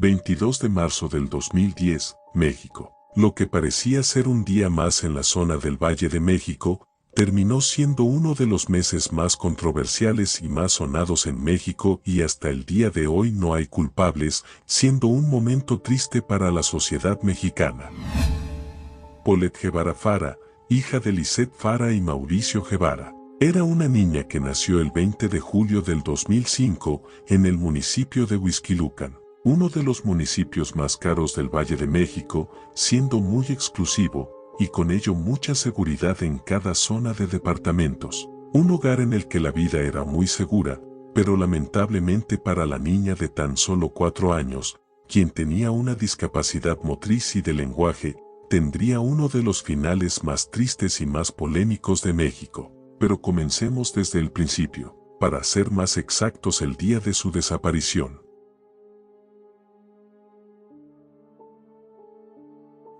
22 de marzo del 2010, México. Lo que parecía ser un día más en la zona del Valle de México, terminó siendo uno de los meses más controversiales y más sonados en México y hasta el día de hoy no hay culpables, siendo un momento triste para la sociedad mexicana. Paulette Guevara Fara, hija de Lisette Fara y Mauricio Guevara. Era una niña que nació el 20 de julio del 2005 en el municipio de Huixquilucan, uno de los municipios más caros del Valle de México, siendo muy exclusivo, y con ello mucha seguridad en cada zona de departamentos. Un hogar en el que la vida era muy segura, pero lamentablemente para la niña de tan solo 4 años, quien tenía una discapacidad motriz y de lenguaje, tendría uno de los finales más tristes y más polémicos de México. Pero comencemos desde el principio, para ser más exactos el día de su desaparición.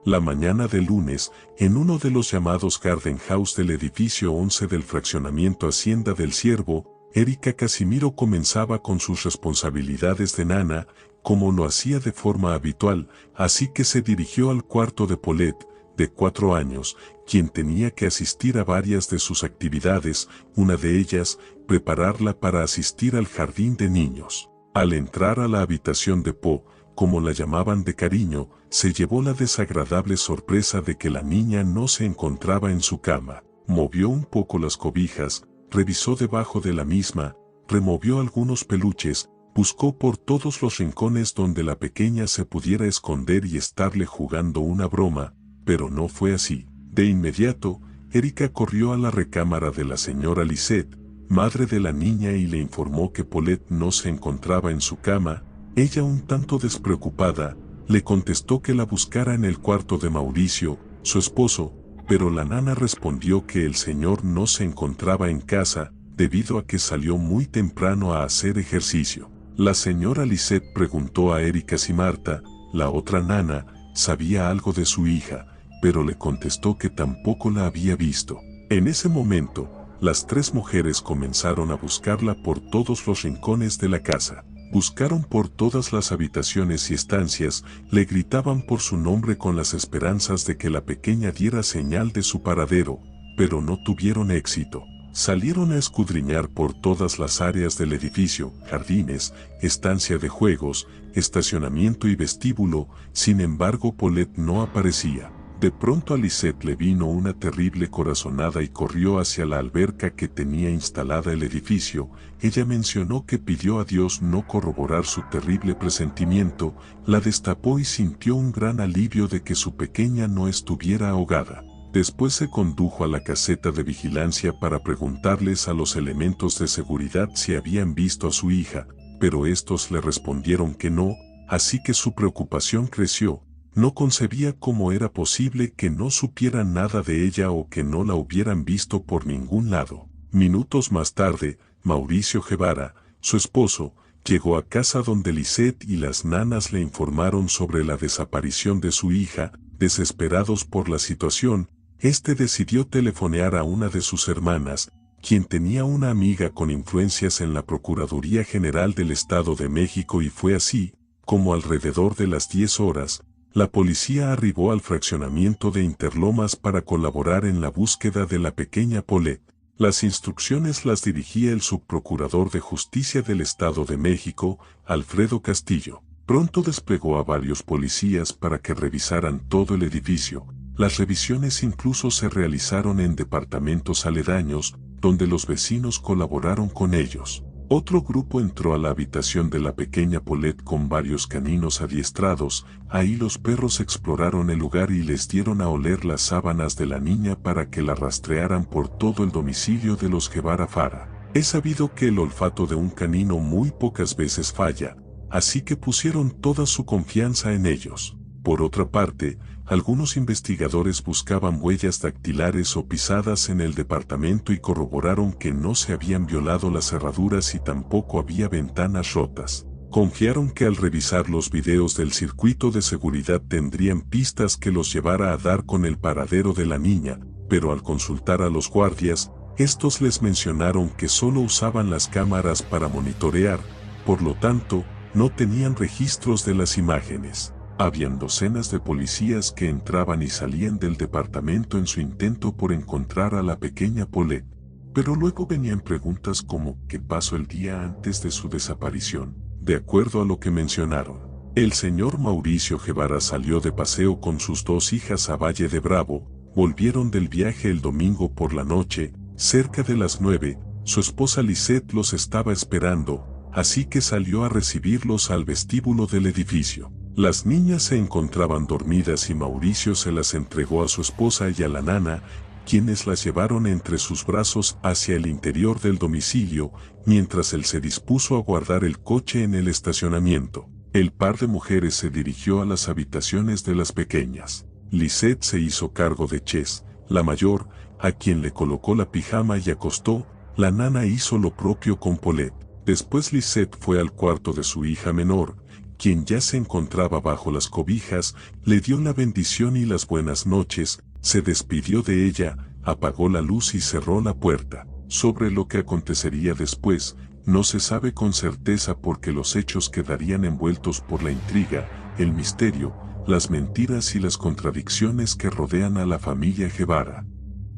La mañana de lunes, en uno de los llamados Garden House del edificio 11 del fraccionamiento Hacienda del Ciervo, Erika Casimiro comenzaba con sus responsabilidades de nana, como lo hacía de forma habitual, así que se dirigió al cuarto de Paulette, de 4 años, quien tenía que asistir a varias de sus actividades, una de ellas, prepararla para asistir al jardín de niños. Al entrar a la habitación de Po, como la llamaban de cariño, se llevó la desagradable sorpresa de que la niña no se encontraba en su cama. Movió un poco las cobijas, revisó debajo de la misma, removió algunos peluches, buscó por todos los rincones donde la pequeña se pudiera esconder y estarle jugando una broma, pero no fue así. De inmediato, Erika corrió a la recámara de la señora Lisette, madre de la niña, y le informó que Paulette no se encontraba en su cama. Ella, un tanto despreocupada, le contestó que la buscara en el cuarto de Mauricio, su esposo, pero la nana respondió que el señor no se encontraba en casa, debido a que salió muy temprano a hacer ejercicio. La señora Lisette preguntó a Erika si Marta, la otra nana, sabía algo de su hija, pero le contestó que tampoco la había visto. En ese momento, las 3 mujeres comenzaron a buscarla por todos los rincones de la casa. Buscaron por todas las habitaciones y estancias, le gritaban por su nombre con las esperanzas de que la pequeña diera señal de su paradero, pero no tuvieron éxito. Salieron a escudriñar por todas las áreas del edificio, jardines, estancia de juegos, estacionamiento y vestíbulo. Sin embargo, Paulette no aparecía. De pronto a Lisette le vino una terrible corazonada y corrió hacia la alberca que tenía instalada el edificio. Ella mencionó que pidió a Dios no corroborar su terrible presentimiento, la destapó y sintió un gran alivio de que su pequeña no estuviera ahogada. Después se condujo a la caseta de vigilancia para preguntarles a los elementos de seguridad si habían visto a su hija, pero estos le respondieron que no, así que su preocupación creció. No concebía cómo era posible que no supieran nada de ella o que no la hubieran visto por ningún lado. Minutos más tarde, Mauricio Guevara, su esposo, llegó a casa donde Lisette y las nanas le informaron sobre la desaparición de su hija. Desesperados por la situación, este decidió telefonear a una de sus hermanas, quien tenía una amiga con influencias en la Procuraduría General del Estado de México, y fue así, como alrededor de las 10 horas, la policía arribó al fraccionamiento de Interlomas para colaborar en la búsqueda de la pequeña Paulette. Las instrucciones las dirigía el subprocurador de Justicia del Estado de México, Alfredo Castillo. Pronto desplegó a varios policías para que revisaran todo el edificio. Las revisiones incluso se realizaron en departamentos aledaños, donde los vecinos colaboraron con ellos. Otro grupo entró a la habitación de la pequeña Paulette con varios caninos adiestrados. Ahí los perros exploraron el lugar y les dieron a oler las sábanas de la niña para que la rastrearan por todo el domicilio de los Guevara Fara. Es sabido que el olfato de un canino muy pocas veces falla, así que pusieron toda su confianza en ellos. Por otra parte, algunos investigadores buscaban huellas dactilares o pisadas en el departamento y corroboraron que no se habían violado las cerraduras y tampoco había ventanas rotas. Confiaron que al revisar los videos del circuito de seguridad tendrían pistas que los llevara a dar con el paradero de la niña, pero al consultar a los guardias, estos les mencionaron que solo usaban las cámaras para monitorear, por lo tanto, no tenían registros de las imágenes. Habían docenas de policías que entraban y salían del departamento en su intento por encontrar a la pequeña Paulette. Pero luego venían preguntas como ¿qué pasó el día antes de su desaparición? De acuerdo a lo que mencionaron, el señor Mauricio Guevara salió de paseo con sus 2 hijas a Valle de Bravo, volvieron del viaje el domingo por la noche, cerca de las 9, su esposa Lisette los estaba esperando, así que salió a recibirlos al vestíbulo del edificio. Las niñas se encontraban dormidas y Mauricio se las entregó a su esposa y a la nana, quienes las llevaron entre sus brazos hacia el interior del domicilio, mientras él se dispuso a guardar el coche en el estacionamiento. El par de mujeres se dirigió a las habitaciones de las pequeñas. Lisette se hizo cargo de Chess, la mayor, a quien le colocó la pijama y acostó. La nana hizo lo propio con Paulette. Después Lisette fue al cuarto de su hija menor, quien ya se encontraba bajo las cobijas, le dio la bendición y las buenas noches, se despidió de ella, apagó la luz y cerró la puerta. Sobre lo que acontecería después, no se sabe con certeza porque los hechos quedarían envueltos por la intriga, el misterio, las mentiras y las contradicciones que rodean a la familia Guevara.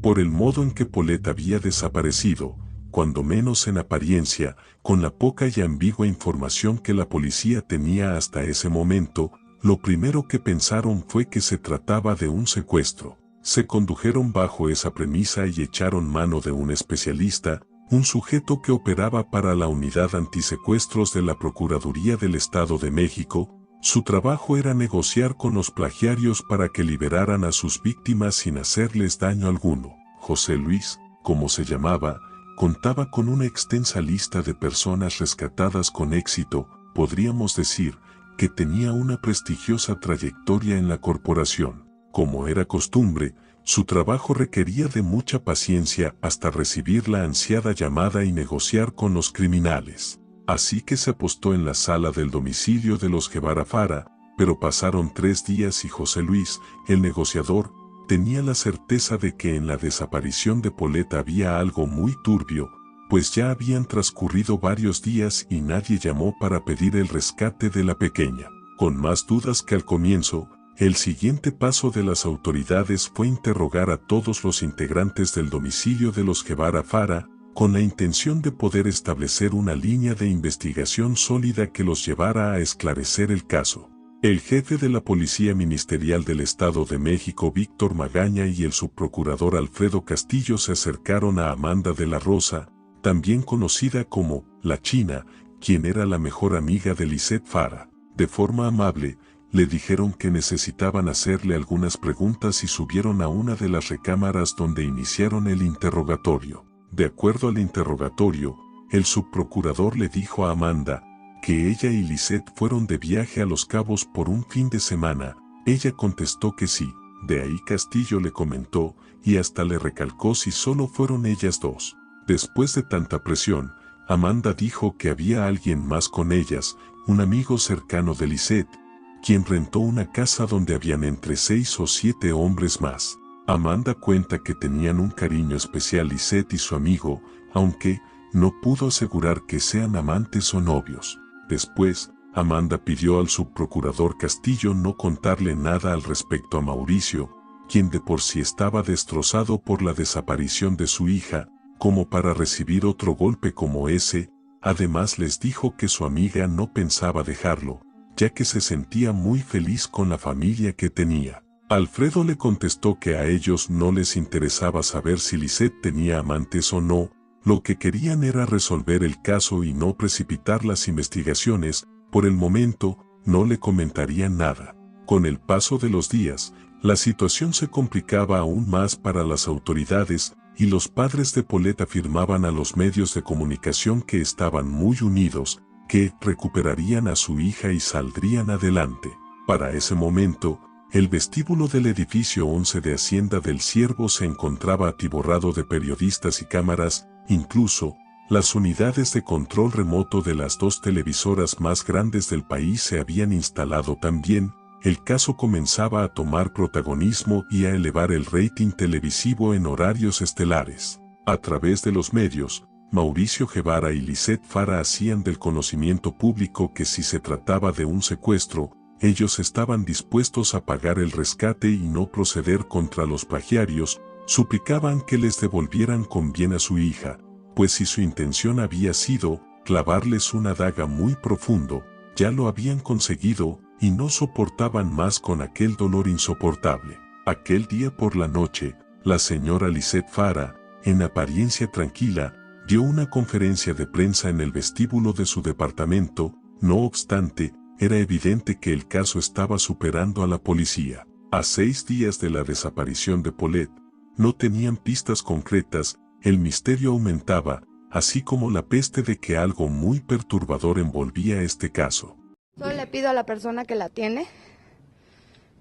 Por el modo en que Paulette había desaparecido, cuando menos en apariencia, con la poca y ambigua información que la policía tenía hasta ese momento, lo primero que pensaron fue que se trataba de un secuestro. Se condujeron bajo esa premisa y echaron mano de un especialista, un sujeto que operaba para la unidad antisecuestros de la Procuraduría del Estado de México. Su trabajo era negociar con los plagiarios para que liberaran a sus víctimas sin hacerles daño alguno. José Luis, como se llamaba, contaba con una extensa lista de personas rescatadas con éxito. Podríamos decir que tenía una prestigiosa trayectoria en la corporación. Como era costumbre, su trabajo requería de mucha paciencia hasta recibir la ansiada llamada y negociar con los criminales. Así que se apostó en la sala del domicilio de los Guevara Fara, pero pasaron 3 días y José Luis, el negociador, tenía la certeza de que en la desaparición de Paulette había algo muy turbio, pues ya habían transcurrido varios días y nadie llamó para pedir el rescate de la pequeña. Con más dudas que al comienzo, el siguiente paso de las autoridades fue interrogar a todos los integrantes del domicilio de los Guevara Fara, con la intención de poder establecer una línea de investigación sólida que los llevara a esclarecer el caso. El jefe de la Policía Ministerial del Estado de México, Víctor Magaña, y el subprocurador Alfredo Castillo se acercaron a Amanda de la Rosa, también conocida como La China, quien era la mejor amiga de Lisette Fara. De forma amable, le dijeron que necesitaban hacerle algunas preguntas y subieron a una de las recámaras donde iniciaron el interrogatorio. De acuerdo al interrogatorio, el subprocurador le dijo a Amanda que ella y Lisette fueron de viaje a Los Cabos por un fin de semana. Ella contestó que sí. De ahí Castillo le comentó y hasta le recalcó si solo fueron ellas dos. Después de tanta presión, Amanda dijo que había alguien más con ellas, un amigo cercano de Lisette, quien rentó una casa donde habían entre 6 o 7 hombres más. Amanda cuenta que tenían un cariño especial Lisette y su amigo, aunque no pudo asegurar que sean amantes o novios. Después, Amanda pidió al subprocurador Castillo no contarle nada al respecto a Mauricio, quien de por sí estaba destrozado por la desaparición de su hija, como para recibir otro golpe como ese. Además les dijo que su amiga no pensaba dejarlo, ya que se sentía muy feliz con la familia que tenía. Alfredo le contestó que a ellos no les interesaba saber si Lisette tenía amantes o no, lo que querían era resolver el caso y no precipitar las investigaciones. Por el momento, no le comentarían nada. Con el paso de los días, la situación se complicaba aún más para las autoridades, y los padres de Paulette afirmaban a los medios de comunicación que estaban muy unidos, que recuperarían a su hija y saldrían adelante. Para ese momento, el vestíbulo del edificio 11 de Hacienda del Ciervo se encontraba atiborrado de periodistas y cámaras. Incluso, las unidades de control remoto de las 2 televisoras más grandes del país se habían instalado también. El caso comenzaba a tomar protagonismo y a elevar el rating televisivo en horarios estelares. A través de los medios, Mauricio Guevara y Lisette Fara hacían del conocimiento público que si se trataba de un secuestro, ellos estaban dispuestos a pagar el rescate y no proceder contra los plagiarios, suplicaban que les devolvieran con bien a su hija, pues si su intención había sido clavarles una daga muy profundo, ya lo habían conseguido y no soportaban más con aquel dolor insoportable. Aquel día por la noche, la señora Lisette Fara, en apariencia tranquila, dio una conferencia de prensa en el vestíbulo de su departamento. No obstante, era evidente que el caso estaba superando a la policía. A 6 días de la desaparición de Paulette, no tenían pistas concretas, el misterio aumentaba, así como la peste de que algo muy perturbador envolvía este caso. Solo le pido a la persona que la tiene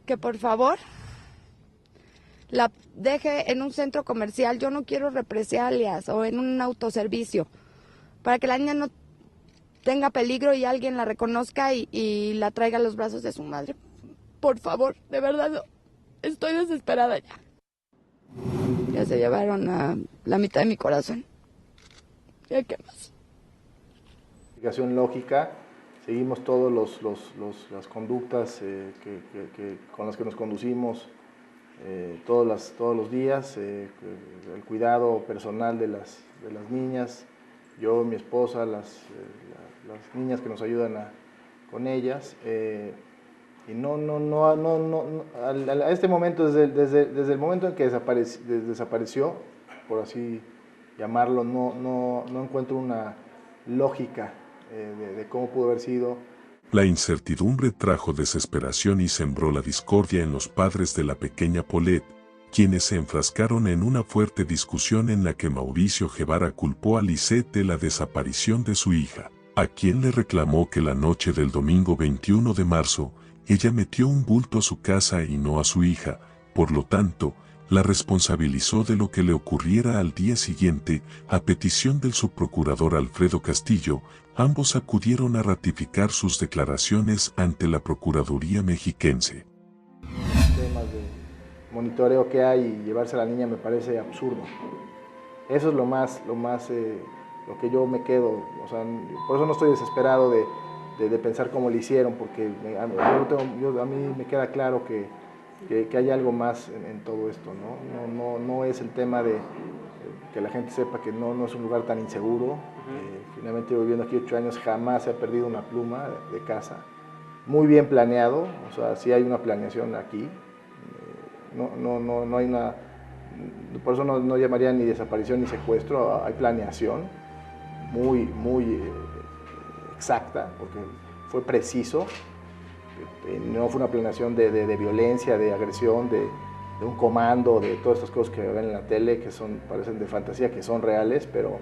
que por favor la deje en un centro comercial. Yo no quiero represalias o en un autoservicio, para que la niña no tenga peligro y alguien la reconozca y la traiga a los brazos de su madre. Por favor, de verdad, estoy desesperada ya. Ya se llevaron a la mitad de mi corazón. ¿Ya qué más? Explicación lógica, seguimos todas las conductas con las que nos conducimos todos los días, el cuidado personal de las niñas, yo, mi esposa, las niñas que nos ayudan con ellas, y a este momento, desde el momento en que desapareció, por así llamarlo, no encuentro una lógica de cómo pudo haber sido. La incertidumbre trajo desesperación y sembró la discordia en los padres de la pequeña Paulette, quienes se enfrascaron en una fuerte discusión en la que Mauricio Guevara culpó a Lisette de la desaparición de su hija, a quien le reclamó que la noche del domingo 21 de marzo, ella metió un bulto a su casa y no a su hija, por lo tanto, la responsabilizó de lo que le ocurriera al día siguiente. A petición del subprocurador Alfredo Castillo, ambos acudieron a ratificar sus declaraciones ante la Procuraduría mexiquense. Temas de monitoreo que hay y llevarse a la niña me parece absurdo. Eso es lo que yo me quedo, o sea, por eso no estoy desesperado de pensar cómo le hicieron, porque a mí me queda claro que hay algo más en todo esto, ¿no? No es el tema de que la gente sepa que no es un lugar tan inseguro. Finalmente, viviendo aquí 8 años, jamás se ha perdido una pluma de casa. Muy bien planeado, o sea, sí hay una planeación aquí. No hay una... Por eso no llamaría ni desaparición ni secuestro, hay planeación muy exacta, porque fue preciso. No fue una planeación de violencia, de agresión, de un comando, de todas estas cosas que ven en la tele, que parecen de fantasía, que son reales, pero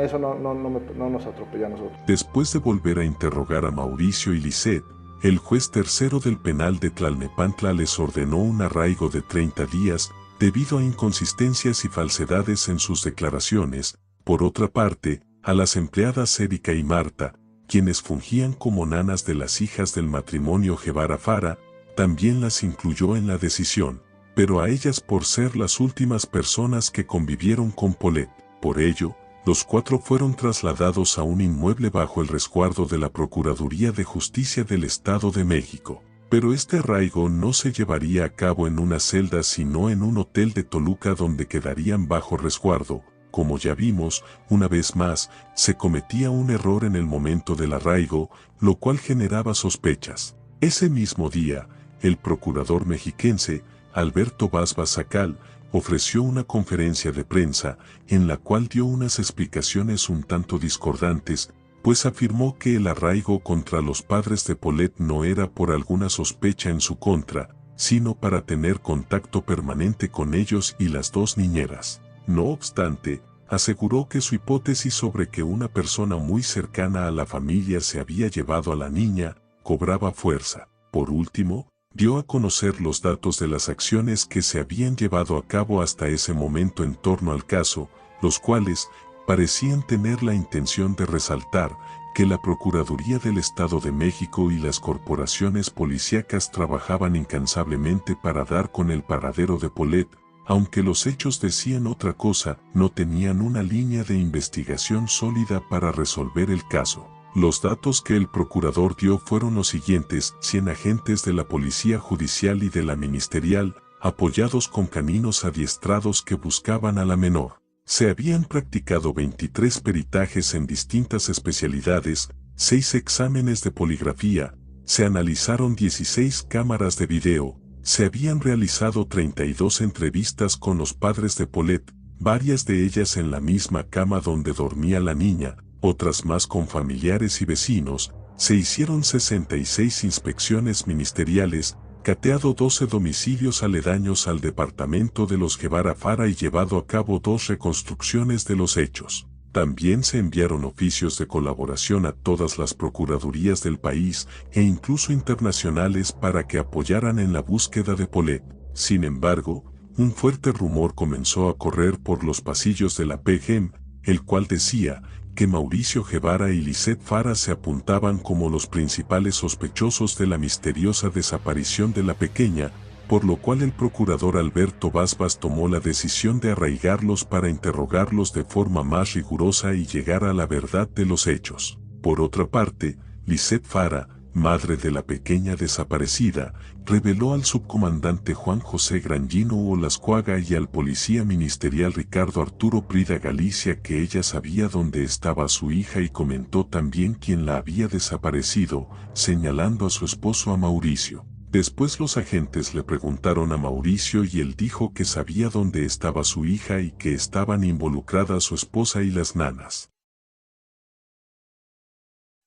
eso no nos atropelló a nosotros. Después de volver a interrogar a Mauricio y Lisette, el juez tercero del penal de Tlalnepantla les ordenó un arraigo de 30 días, debido a inconsistencias y falsedades en sus declaraciones. Por otra parte, a las empleadas Erika y Marta, quienes fungían como nanas de las hijas del matrimonio Guevara Fara, también las incluyó en la decisión, pero a ellas por ser las últimas personas que convivieron con Paulette. Por ello, los 4 fueron trasladados a un inmueble bajo el resguardo de la Procuraduría de Justicia del Estado de México. Pero este arraigo no se llevaría a cabo en una celda sino en un hotel de Toluca donde quedarían bajo resguardo. Como ya vimos, una vez más, se cometía un error en el momento del arraigo, lo cual generaba sospechas. Ese mismo día, el procurador mexiquense, Alberto Vaz Basacal, ofreció una conferencia de prensa, en la cual dio unas explicaciones un tanto discordantes, pues afirmó que el arraigo contra los padres de Paulette no era por alguna sospecha en su contra, sino para tener contacto permanente con ellos y las 2 niñeras. No obstante, aseguró que su hipótesis sobre que una persona muy cercana a la familia se había llevado a la niña, cobraba fuerza. Por último, dio a conocer los datos de las acciones que se habían llevado a cabo hasta ese momento en torno al caso, los cuales parecían tener la intención de resaltar que la Procuraduría del Estado de México y las corporaciones policíacas trabajaban incansablemente para dar con el paradero de Paulette, Aunque los hechos decían otra cosa, no tenían una línea de investigación sólida para resolver el caso. Los datos que el procurador dio fueron los siguientes: 100 agentes de la Policía Judicial y de la Ministerial, apoyados con caninos adiestrados que buscaban a la menor. Se habían practicado 23 peritajes en distintas especialidades, 6 exámenes de poligrafía, se analizaron 16 cámaras de video, se habían realizado 32 entrevistas con los padres de Paulette, varias de ellas en la misma cama donde dormía la niña, otras más con familiares y vecinos, se hicieron 66 inspecciones ministeriales, cateado 12 domicilios aledaños al departamento de los Guevara Fara y llevado a cabo 2 reconstrucciones de los hechos. También se enviaron oficios de colaboración a todas las procuradurías del país e incluso internacionales para que apoyaran en la búsqueda de Paulette. Sin embargo, un fuerte rumor comenzó a correr por los pasillos de la PGM, el cual decía que Mauricio Guevara y Lisette Fara se apuntaban como los principales sospechosos de la misteriosa desaparición de la pequeña, por lo cual el procurador Alberto Basbas tomó la decisión de arraigarlos para interrogarlos de forma más rigurosa y llegar a la verdad de los hechos. Por otra parte, Lisette Fara, madre de la pequeña desaparecida, reveló al subcomandante Juan José Grangino Olascuaga y al policía ministerial Ricardo Arturo Prida Galicia que ella sabía dónde estaba su hija y comentó también quién la había desaparecido, señalando a su esposo a Mauricio. Después los agentes le preguntaron a Mauricio y él dijo que sabía dónde estaba su hija y que estaban involucradas su esposa y las nanas.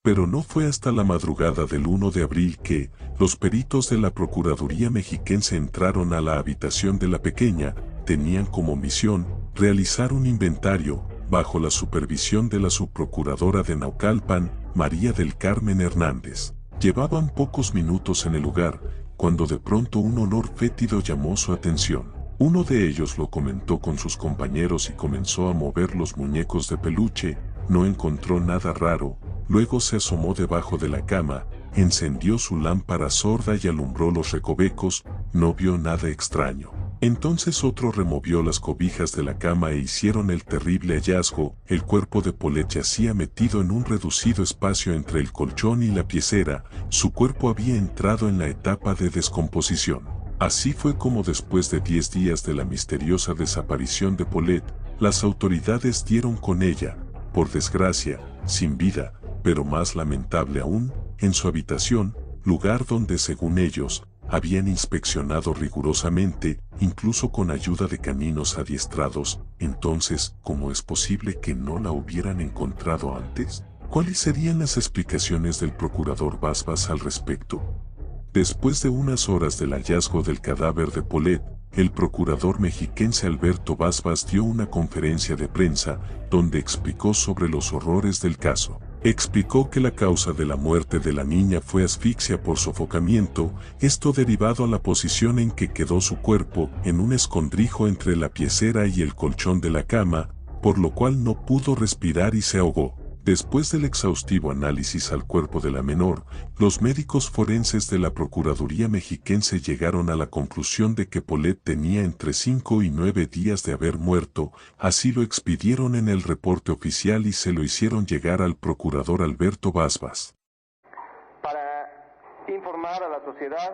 Pero no fue hasta la madrugada del 1 de abril que los peritos de la Procuraduría Mexiquense entraron a la habitación de la pequeña. Tenían como misión realizar un inventario, bajo la supervisión de la subprocuradora de Naucalpan, María del Carmen Hernández. Llevaban pocos minutos en el lugar, cuando de pronto un olor fétido llamó su atención. Uno de ellos lo comentó con sus compañeros y comenzó a mover los muñecos de peluche. No encontró nada raro. Luego se asomó debajo de la cama, encendió su lámpara sorda y alumbró los recovecos, no vio nada extraño. Entonces otro removió las cobijas de la cama e hicieron el terrible hallazgo: el cuerpo de Paulette yacía metido en un reducido espacio entre el colchón y la piecera, su cuerpo había entrado en la etapa de descomposición. Así fue como después de 10 días de la misteriosa desaparición de Paulette, las autoridades dieron con ella, por desgracia, sin vida, pero más lamentable aún, en su habitación, lugar donde según ellos, habían inspeccionado rigurosamente, incluso con ayuda de caninos adiestrados. Entonces, ¿cómo es posible que no la hubieran encontrado antes? ¿Cuáles serían las explicaciones del procurador Basbas al respecto? Después de unas horas del hallazgo del cadáver de Paulette, el procurador mexiquense Alberto Basbas dio una conferencia de prensa, donde explicó sobre los horrores del caso. Explicó que la causa de la muerte de la niña fue asfixia por sofocamiento, esto derivado a la posición en que quedó su cuerpo, en un escondrijo entre la piecera y el colchón de la cama, por lo cual no pudo respirar y se ahogó. Después del exhaustivo análisis al cuerpo de la menor, los médicos forenses de la Procuraduría Mexiquense llegaron a la conclusión de que Paulette tenía entre 5 y 9 días de haber muerto. Así lo expidieron en el reporte oficial y se lo hicieron llegar al procurador Alberto Basbas. Para informar a la sociedad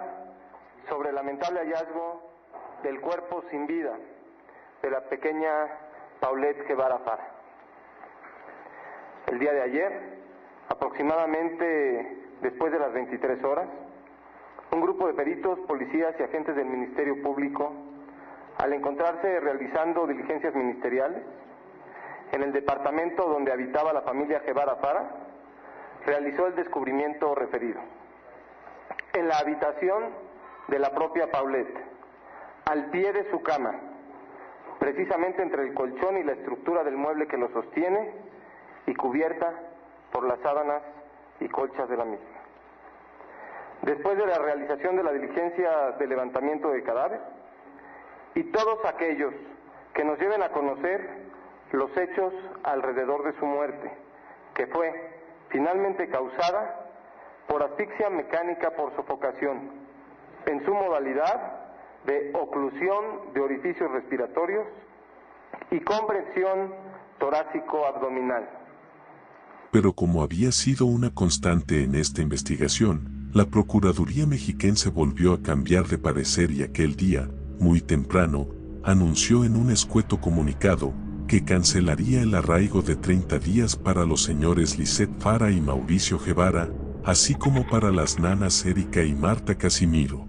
sobre el lamentable hallazgo del cuerpo sin vida de la pequeña Paulette Guevara Fara. El día de ayer, aproximadamente después de las 23 horas, un grupo de peritos, policías y agentes del Ministerio Público, al encontrarse realizando diligencias ministeriales en el departamento donde habitaba la familia Guevara Fara, realizó el descubrimiento referido. En la habitación de la propia Paulette, al pie de su cama, precisamente entre el colchón y la estructura del mueble que lo sostiene, y cubierta por las sábanas y colchas de la misma. Después de la realización de la diligencia de levantamiento del cadáver, y todos aquellos que nos lleven a conocer los hechos alrededor de su muerte, que fue finalmente causada por asfixia mecánica por sofocación, en su modalidad de oclusión de orificios respiratorios y compresión torácico-abdominal. Pero como había sido una constante en esta investigación, la Procuraduría mexiquense volvió a cambiar de parecer y aquel día, muy temprano, anunció en un escueto comunicado que cancelaría el arraigo de 30 días para los señores Lisette Fara y Mauricio Guevara, así como para las nanas Erika y Marta Casimiro.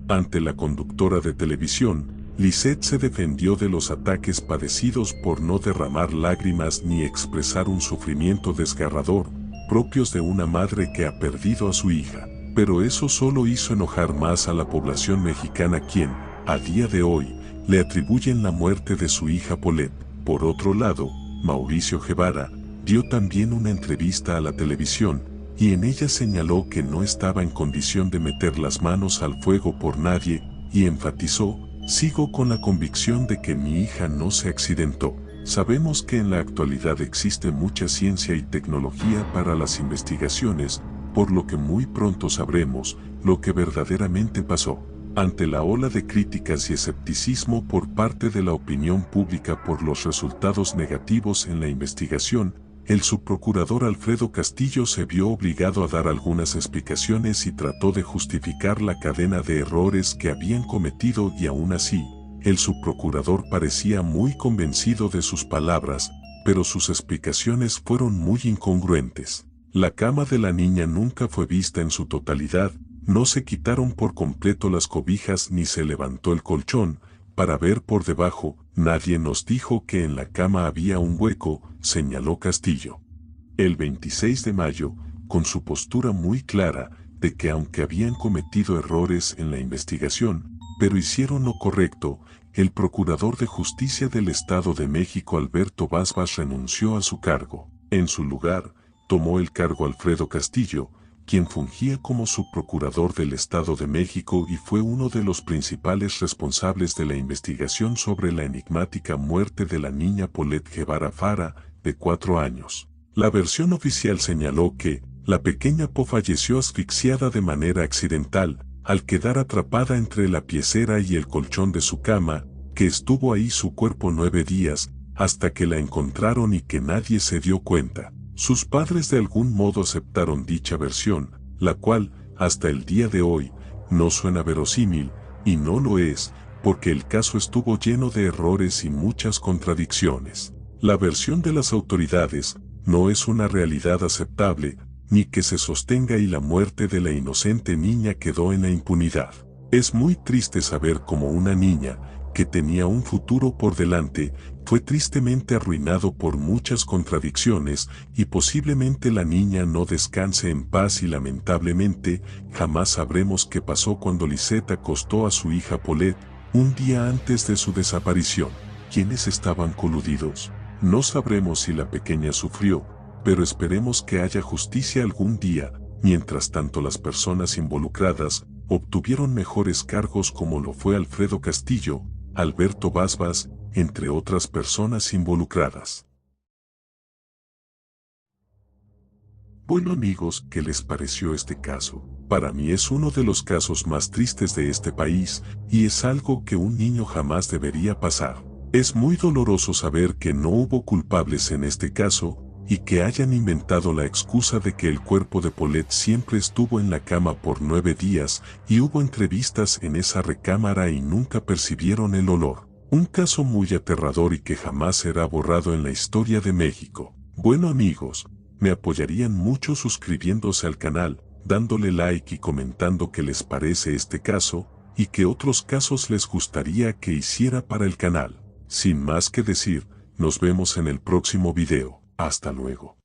Ante la conductora de televisión, Lisette se defendió de los ataques padecidos por no derramar lágrimas ni expresar un sufrimiento desgarrador, propios de una madre que ha perdido a su hija. Pero eso solo hizo enojar más a la población mexicana quien, a día de hoy, le atribuyen la muerte de su hija Paulette. Por otro lado, Mauricio Guevara dio también una entrevista a la televisión y en ella señaló que no estaba en condición de meter las manos al fuego por nadie y enfatizó: sigo con la convicción de que mi hija no se accidentó. Sabemos que en la actualidad existe mucha ciencia y tecnología para las investigaciones, por lo que muy pronto sabremos lo que verdaderamente pasó. Ante la ola de críticas y escepticismo por parte de la opinión pública por los resultados negativos en la investigación, el subprocurador Alfredo Castillo se vio obligado a dar algunas explicaciones y trató de justificar la cadena de errores que habían cometido y aún así, el subprocurador parecía muy convencido de sus palabras, pero sus explicaciones fueron muy incongruentes. La cama de la niña nunca fue vista en su totalidad, no se quitaron por completo las cobijas ni se levantó el colchón para ver por debajo. Nadie nos dijo que en la cama había un hueco, señaló Castillo. El 26 de mayo, con su postura muy clara de que aunque habían cometido errores en la investigación, pero hicieron lo correcto, el Procurador de Justicia del Estado de México Alberto Basbas renunció a su cargo. En su lugar, tomó el cargo Alfredo Castillo, quien fungía como subprocurador del Estado de México y fue uno de los principales responsables de la investigación sobre la enigmática muerte de la niña Paulette Guevara Fara, de 4 años. La versión oficial señaló que la pequeña Po falleció asfixiada de manera accidental, al quedar atrapada entre la piecera y el colchón de su cama, que estuvo ahí su cuerpo 9 días, hasta que la encontraron y que nadie se dio cuenta. Sus padres de algún modo aceptaron dicha versión, la cual, hasta el día de hoy, no suena verosímil, y no lo es, porque el caso estuvo lleno de errores y muchas contradicciones. La versión de las autoridades no es una realidad aceptable, ni que se sostenga y la muerte de la inocente niña quedó en la impunidad. Es muy triste saber cómo una niña, que tenía un futuro por delante, fue tristemente arruinado por muchas contradicciones y posiblemente la niña no descanse en paz y lamentablemente jamás sabremos qué pasó cuando Lisette acostó a su hija Paulette un día antes de su desaparición. ¿Quiénes estaban coludidos? No sabremos si la pequeña sufrió, pero esperemos que haya justicia algún día. Mientras tanto, las personas involucradas obtuvieron mejores cargos como lo fue Alfredo Castillo, Alberto Basbas, entre otras personas involucradas. Bueno amigos, ¿qué les pareció este caso? Para mí es uno de los casos más tristes de este país y es algo que un niño jamás debería pasar. Es muy doloroso saber que no hubo culpables en este caso y que hayan inventado la excusa de que el cuerpo de Paulette siempre estuvo en la cama por 9 días y hubo entrevistas en esa recámara y nunca percibieron el olor. Un caso muy aterrador y que jamás será borrado en la historia de México. Bueno amigos, me apoyarían mucho suscribiéndose al canal, dándole like y comentando qué les parece este caso y qué otros casos les gustaría que hiciera para el canal. Sin más que decir, nos vemos en el próximo video. Hasta luego.